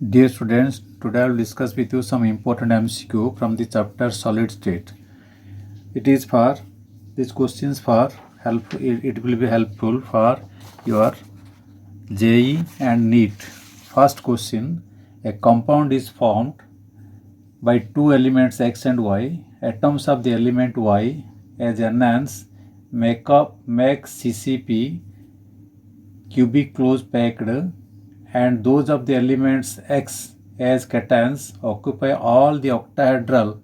Dear students, today I will discuss with you some important MCQ from the chapter solid state. It is for these questions for help. It will be helpful for your JEE and NEET. First question: a compound is formed by two elements X and Y. Atoms of the element Y as enants make CCP cubic close packed, and those of the elements X as cations occupy all the octahedral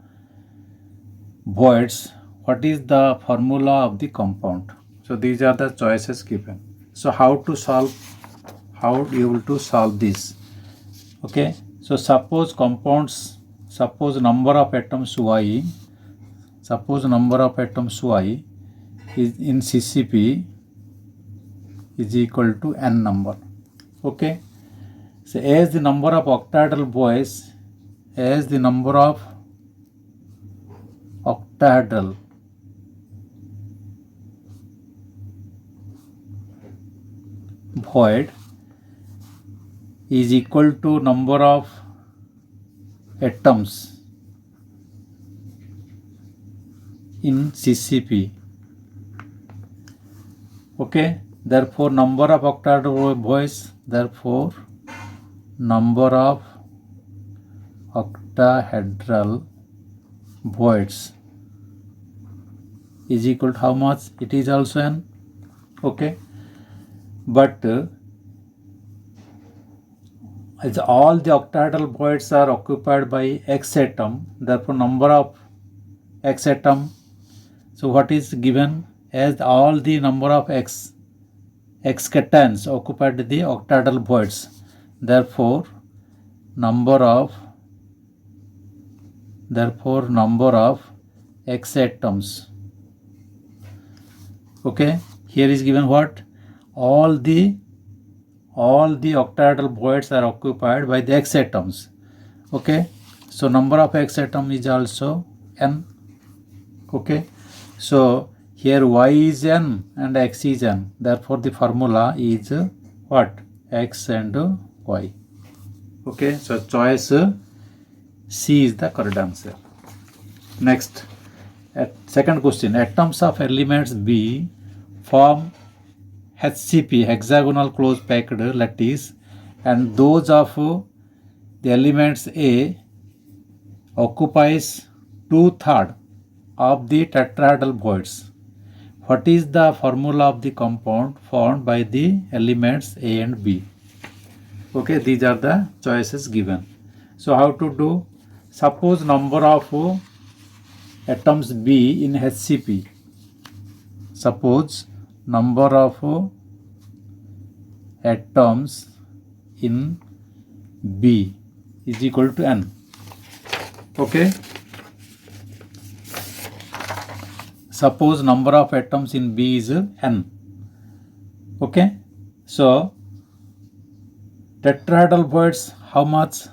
voids. What is the formula of the compound? So these are the choices given. So how you will to solve this? Okay, so suppose number of atoms Y is in CCP is equal to n number. Okay, so as the number of octahedral voids void is equal to number of atoms in CCP. Okay, therefore number of octahedral voids, number of octahedral voids is equal to how much? It is also n. Okay, but as all the octahedral voids are occupied by X atom, therefore number of X atom. So what is given as all the number of X cations occupied the octahedral voids. Therefore number of X atoms. Okay, here is given what? All the octahedral voids are occupied by the X atoms. Okay, so number of X atom is also n. Okay, so here Y is n and X is n. Therefore the formula is what? X and Y. Okay, so choice C is the correct answer. Next, second question: atoms of elements B form HCP, hexagonal close packed lattice, and those of the elements A occupies 2/3 of the tetrahedral voids. What is the formula of the compound formed by the elements A and B? Okay, these are the choices given. So how to do? Suppose number of atoms B in HCP. Suppose number of atoms in B is equal to n. Okay, suppose number of atoms in B is n. Okay, so tetrahedral voids, how much?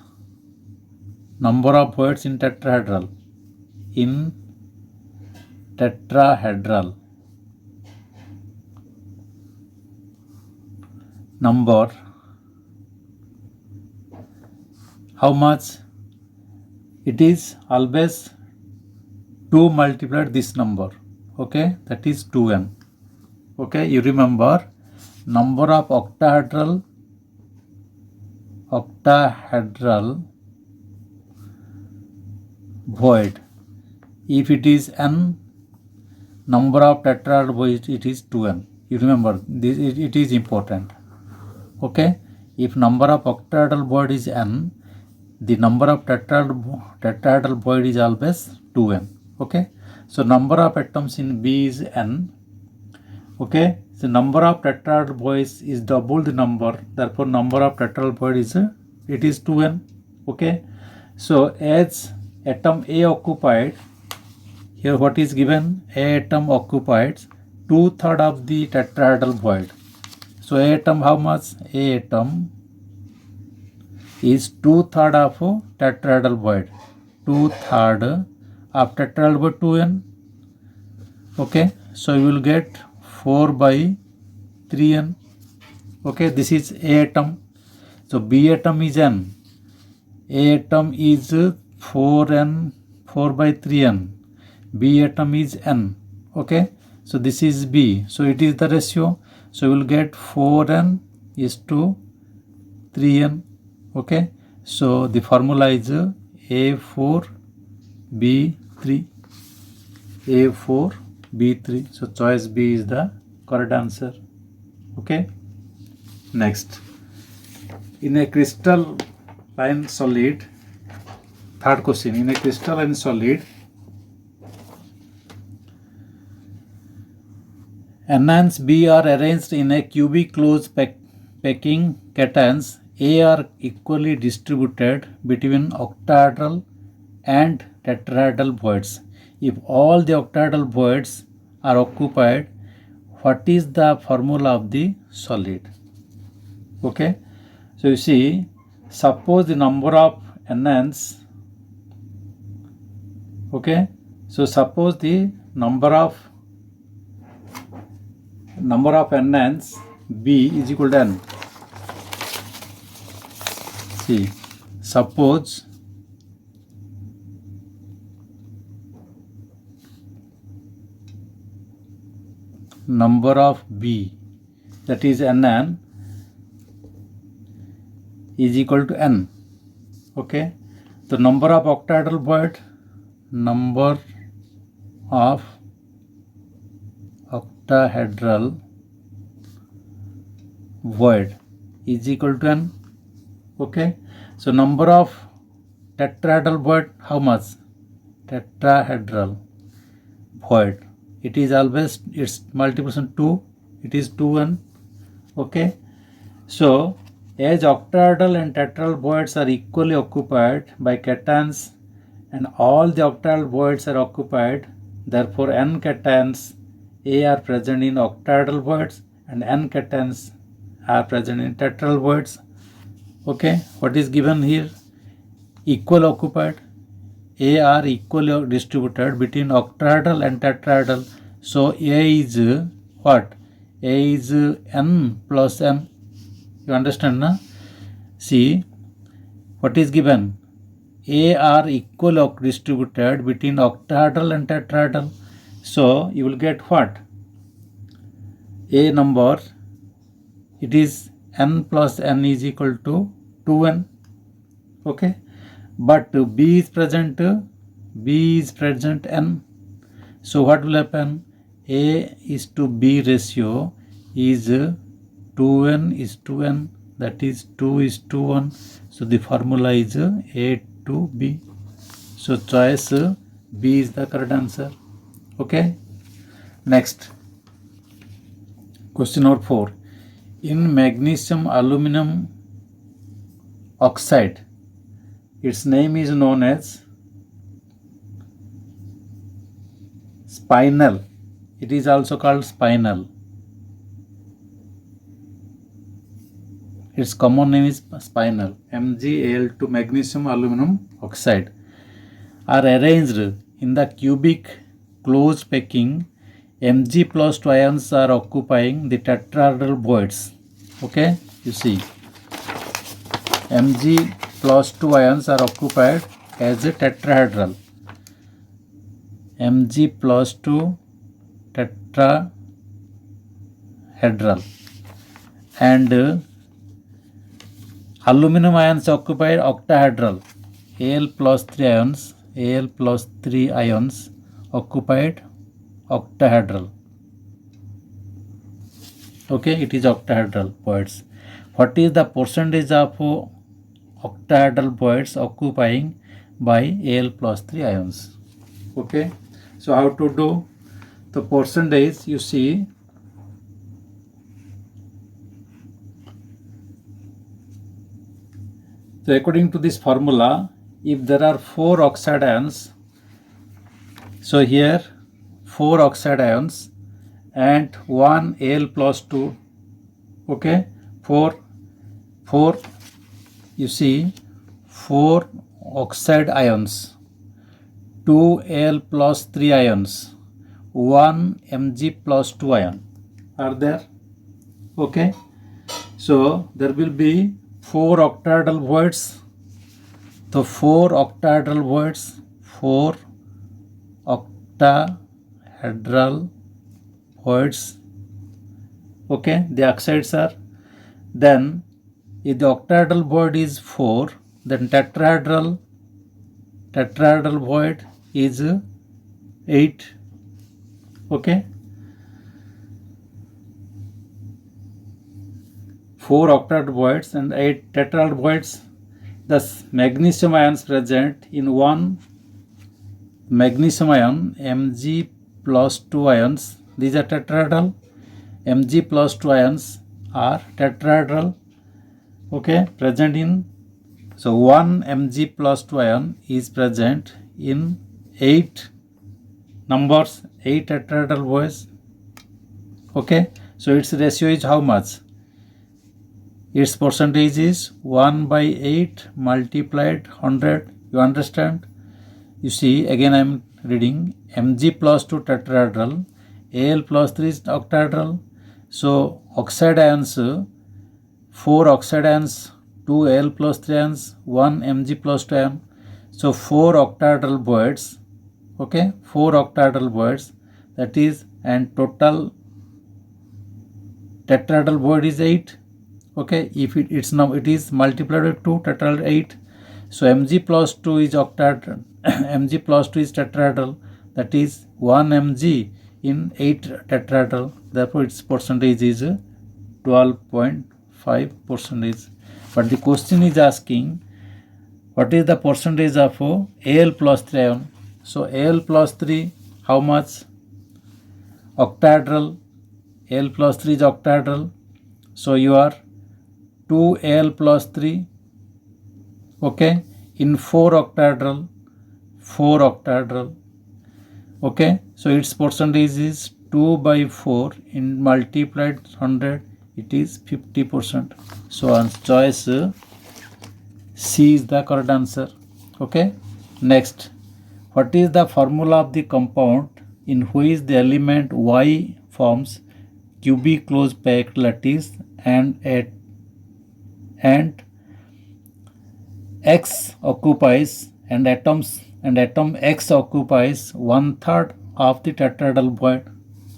Number of voids in tetrahedral. Number, how much? It is always 2 multiplied this number. Okay, that is 2n. Okay, you remember number of octahedral void. If it is n, number of tetrahedral void, it is 2n. You remember this, it is important. Okay, if number of octahedral void is n, the number of tetrahedral void is always 2n. Okay, so number of atoms in B is n. Okay, so number of tetrahedral voids is double the number, therefore number of tetrahedral void is 2n. Okay, so as atom A occupied, here what is given? A atom occupies 2/3 of the tetrahedral void. So A atom how much? A atom is 2/3 of tetrahedral void. 2/3 of tetrahedral void 2n. Okay, so you will get 4/3n. Okay, this is A atom. So B atom is n. A atom is 4 by 3n. B atom is n. Okay, so this is B. So it is the ratio. So we will get 4n is to 3n. Okay, so the formula is A4B3. A4B3. So choice B is the correct answer. Okay, next, in a crystalline solid, third question, in a crystalline solid, anions B are arranged in a cubic closed packing. Cations A are equally distributed between octahedral and tetrahedral voids. If all the octahedral voids are occupied, what is the formula of the solid? Okay, so you see, suppose the number of anions, okay, so suppose the number of anions B is equal to n. See, suppose number of B, that is Nn, is equal to n. Okay, the number of octahedral void, number of octahedral void is equal to n. Okay, so number of tetrahedral void, how much? Tetrahedral void, it is always its multiplication 2, it is 2n. Okay, so as octahedral and tetrahedral voids are equally occupied by cations and all the octahedral voids are occupied, therefore n cations A are present in octahedral voids and n cations are present in tetrahedral voids. Okay, what is given here? Equal occupied. A are equally distributed between octahedral and tetrahedral. So A is what? A is n plus m. You understand, na? See, what is given? A are equally distributed between octahedral and tetrahedral. So you will get what? A number, it is n plus n is equal to 2n. Okay, but B is present n. So what will happen? A is to B ratio is 2n is to n, that is 2 is to 1. So the formula is A to B. So choice B is the correct answer. Okay, next, question number 4. In magnesium aluminum oxide, its name is known as spinel. It is also called spinel. Its common name is spinel. MgAl2 magnesium aluminum oxide are arranged in the cubic closed packing. Mg plus 2 ions are occupying the tetrahedral voids. Okay, you see, Mg plus 2 ions are occupied as a tetrahedral. Mg plus 2 tetrahedral, and aluminum ions occupied octahedral. Al plus 3 ions occupied octahedral. Okay, it is octahedral voids. What is the percentage of octahedral voids occupying by Al plus 3 ions? Okay, so how to do the percentage? You see, so according to this formula, if there are 4 oxide ions, so here 4 oxide ions and 1 Al plus 2, okay, 4, you see, 4 oxide ions, 2 Al plus 3 ions, 1 Mg plus 2 ion are there. Okay, so there will be 4 octahedral voids, So 4 octahedral voids, 4 octahedral voids. Okay, the oxides are. Then if the octahedral void is 4, then tetrahedral void is 8. Okay, 4 octahedral voids and 8 tetrahedral voids. Thus magnesium ions present in one magnesium ion Mg plus 2 ions, these are tetrahedral. Mg plus 2 ions are tetrahedral. Okay, present in, so 1 Mg plus 2 ion is present in 8 numbers, 8 tetrahedral voids. Okay, so its ratio is how much? Its percentage is 1 by 8 multiplied 100. You understand? You see, again I am reading Mg plus 2 tetrahedral, Al plus 3 is octahedral. So oxide ions, 4 oxide ions, 2 Al plus 3 ions, 1 Mg plus 2 ion. So 4 octahedral voids. Okay, 4 octahedral voids, that is, and total tetrahedral void is 8. Okay, if it is multiplied with 2, tetrahedral 8. So Mg plus 2 is octahedral. Mg plus 2 is tetrahedral, that is 1 Mg in 8 tetrahedral. Therefore its percentage is 12.5%. But the question is asking what is the percentage of Al plus 3 ion. So Al plus 3, how much? Octahedral. Al plus 3 is octahedral. So you are 2 Al plus 3. Okay, in 4 octahedral. Okay, so its percentage is 2 by 4 in multiplied 100, it is 50%. So on choice C is the correct answer. Okay, next, what is the formula of the compound in which the element Y forms cubic closed packed lattice and X occupies and atom X occupies 1/3 of the tetrahedral void?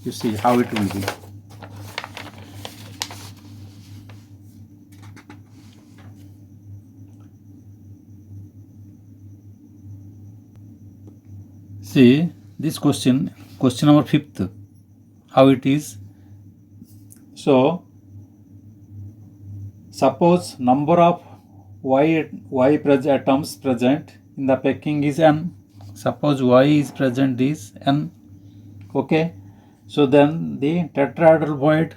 You see how it will be. See this question number 5th, how it is. So suppose number of Y atoms present in the packing is n. Suppose Y is present is n. Okay, so then the tetrahedral void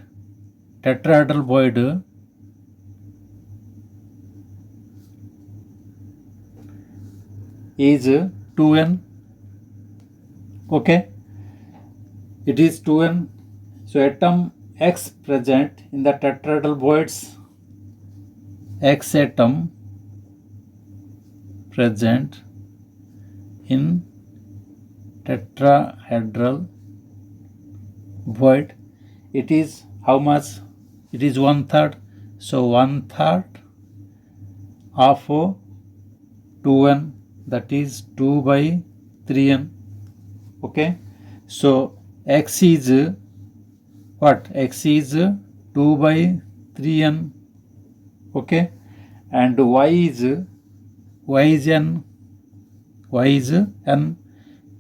is 2n. Okay, it is 2n. So atom X present in the tetrahedral voids, X atom present in tetrahedral void, it is how much? It is 1/3. So 1/3 of 2n, that is 2 by 3n. Okay, so X is what? X is 2 by 3n. Okay, and Y is n. Y is n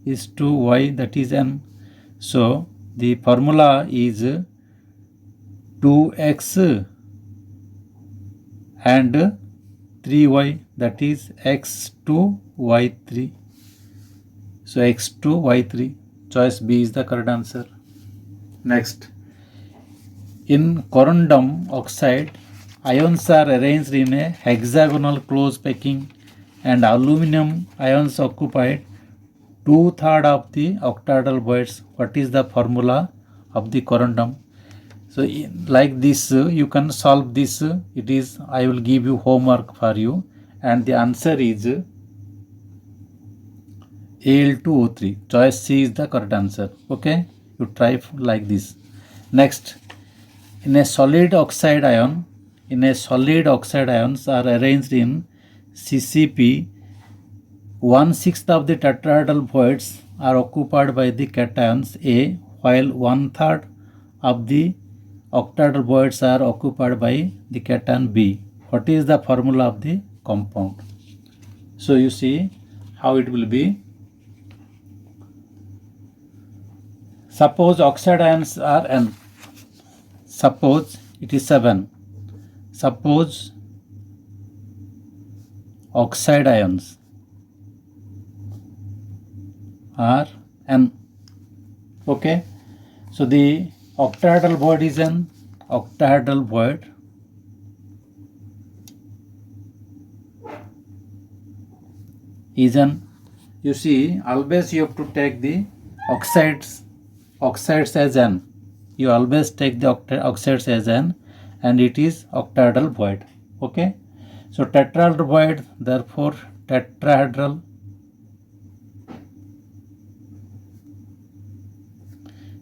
is 2y, that is n. So the formula is 2x and 3y, that is x2 y3. So x2 y3, choice B is the correct answer. Next, in corundum oxide, ions are arranged in a hexagonal close packing and aluminum ions occupied 2/3 of the octahedral voids. What is the formula of the corundum? So like this you can solve this. It is, I will give you homework for you, and the answer is Al2O3. Choice C is the correct answer. Okay, you try like this. Next, in a solid oxide ions are arranged in CCP 1/6 of the tetrahedral voids are occupied by the cations A, while 1/3 of the octahedral voids are occupied by the cation B. What is the formula of the compound? So you see how it will be. Suppose oxide ions are N. Suppose it is 7. Suppose oxide ions are N. Okay. So the octahedral void is an octahedral void. Is an, you see, always you have to take the oxides as N. You always take the oxides as N, and it is octahedral void. Okay. So tetrahedral void, therefore tetrahedral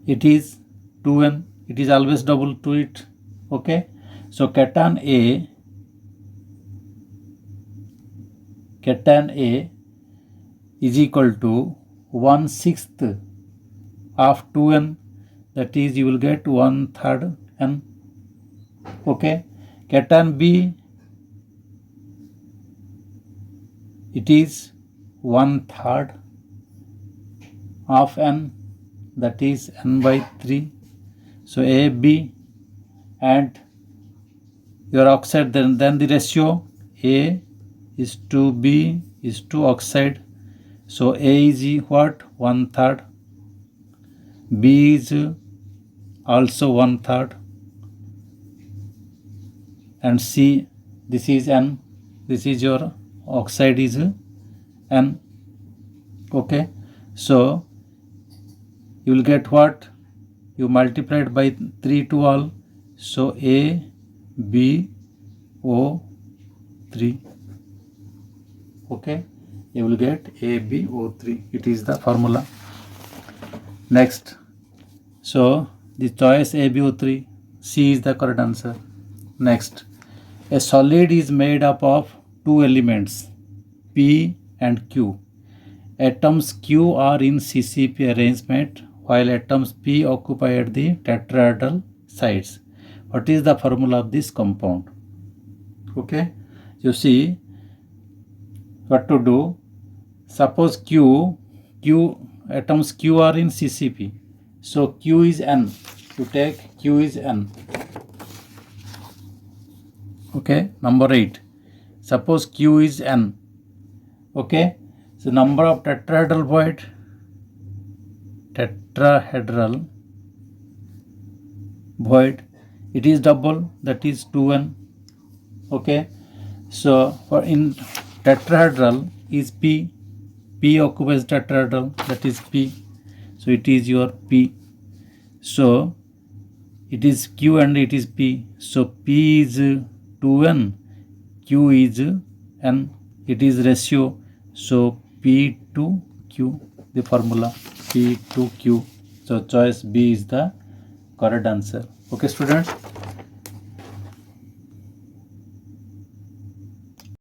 it is 2N. It is always double to it. Okay. So cation A is equal to 1/6 of 2N, that is you will get 1/3 N. Okay. Cation B, it is 1/3 of N, that is N by 3. So A, B, and your oxide, then the ratio A is to B is to oxide. So A is what? 1/3. B is also 1/3. And C, this is N. This is your oxide is N. Okay. So you will get what? You multiply it by 3 to all. So A, B, O, 3. Okay. You will get AbO3. It is the formula. Next. So the choice AbO3. C is the correct answer. Next. A solid is made up of two elements, P and Q. Atoms Q are in CCP arrangement, while atoms P occupy at the tetrahedral sides. What is the formula of this compound? Okay. You see what to do. Suppose atoms Q are in CCP. So Q is N. You take Q is N. Okay. Number 8. Suppose Q is N. Okay. So number of tetrahedral void. It is double, that is 2N. Okay. So for in tetrahedral is P. P occupies tetrahedral, that is P. So it is your P. So it is Q and it is P. So P is 2N, Q is N. It is ratio. So P to Q, the formula P to Q. So choice B is the correct answer. Okay students.